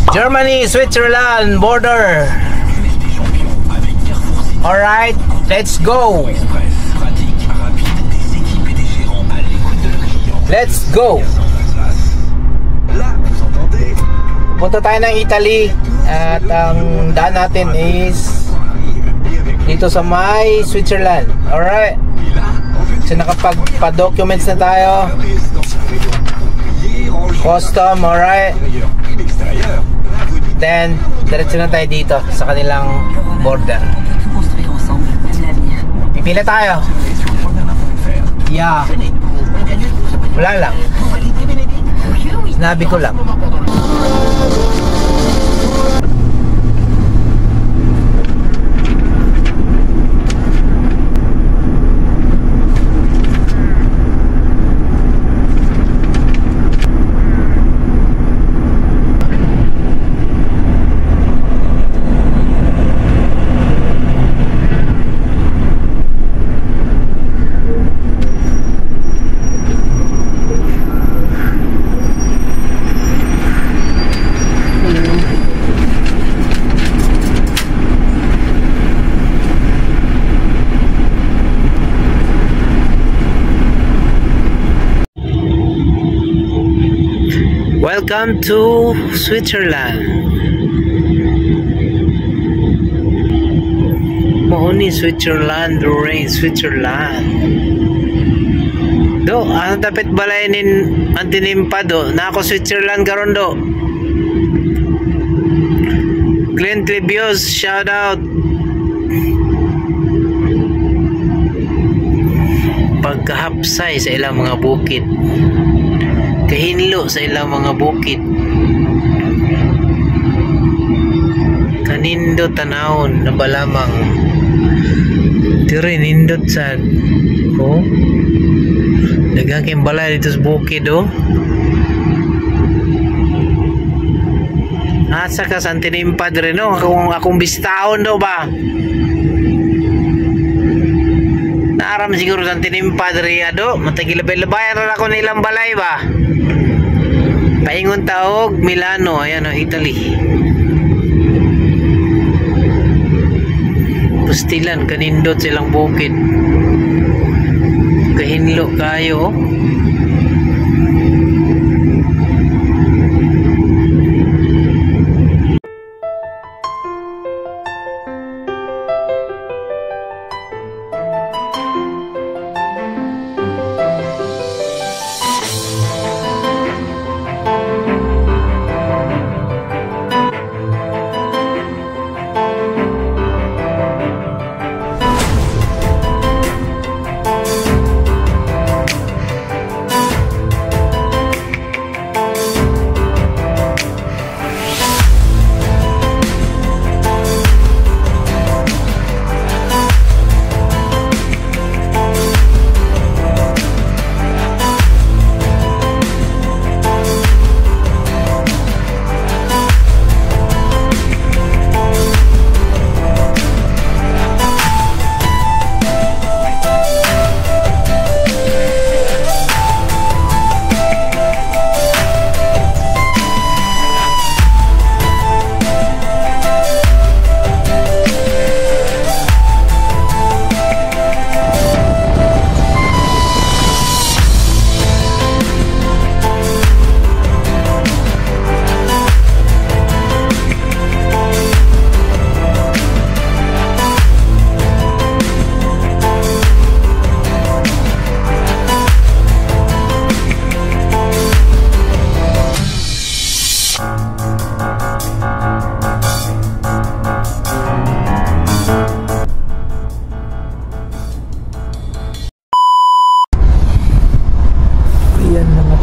Germany, Switzerland border. Alright, let's go. Let's go. Punta tayo ng Italy at ang daan natin is dito sa may Switzerland. Alright. So nakapagpa-documents na tayo. Custom, alright. Then, diretso na tayo dito sa kanilang border. Pipila tayo. Yeah. Wala lang. Sinabi ko lang. Welcome to Switzerland. Mahoni Switzerland, Lorraine, Switzerland. Do, ano dapat balayin ang tinimpa do? Na ako Switzerland karon do. Clint Libios, shout out. Pagkahapsay sa ilang mga bukid. Kahinlo sa ilang mga bukid. Kanindot tanawon na balamang tiri nindot sad. Oh, daghang kay balay dito sa bukid oh. Asa ka sa tinimpa dire no? Akong bistahon do ba? Naaram siguro sa tinimpa dire do. Matagilabay-labay ra ako nilang balay ba? Paingon taog Milano, ayan o, Italy. Pustilan, kanindot silang bukid. Kahinlo kayo.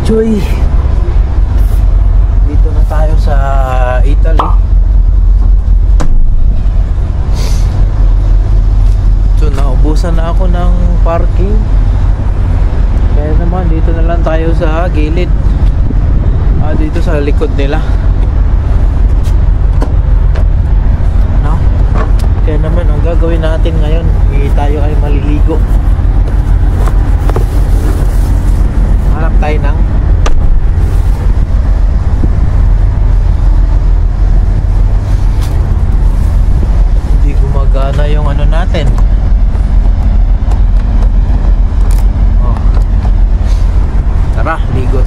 Choy, dito na tayo sa Italy. So naubusan na ako ng parking, kaya naman dito na lang tayo sa gilid, dito sa likod nila, no? Kaya naman ang gagawin natin ngayon, tayo ay maliligo. Hanap tayo ng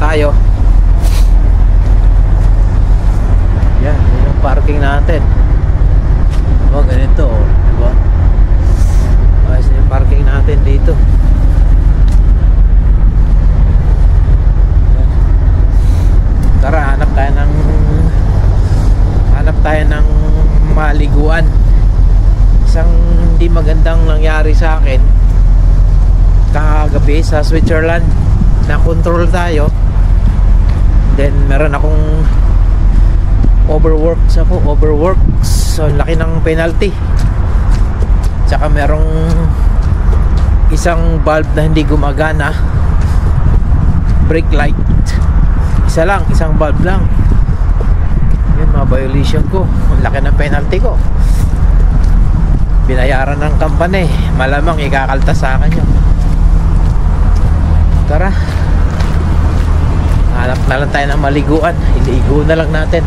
tayo. Yan, yun yung parking natin. Oh, ganito, oh, diba? Ayos na yung parking natin dito. Yan. Tara, hanap tayo ng maliguan. Isang hindi magandang nangyari sa akin kagabi sa Switzerland. Na-control tayo, then meron akong overworks, so laki ng penalty. Tsaka merong isang valve na hindi gumagana, brake light, isang valve lang. Yun, mga violation ko, ang laki ng penalty ko. Binayaran ng company, malamang ikakaltas sa akin yun. Tara, hanap na lang tayo ng maliguan. Iligo na lang natin.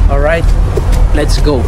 Alright, let's go.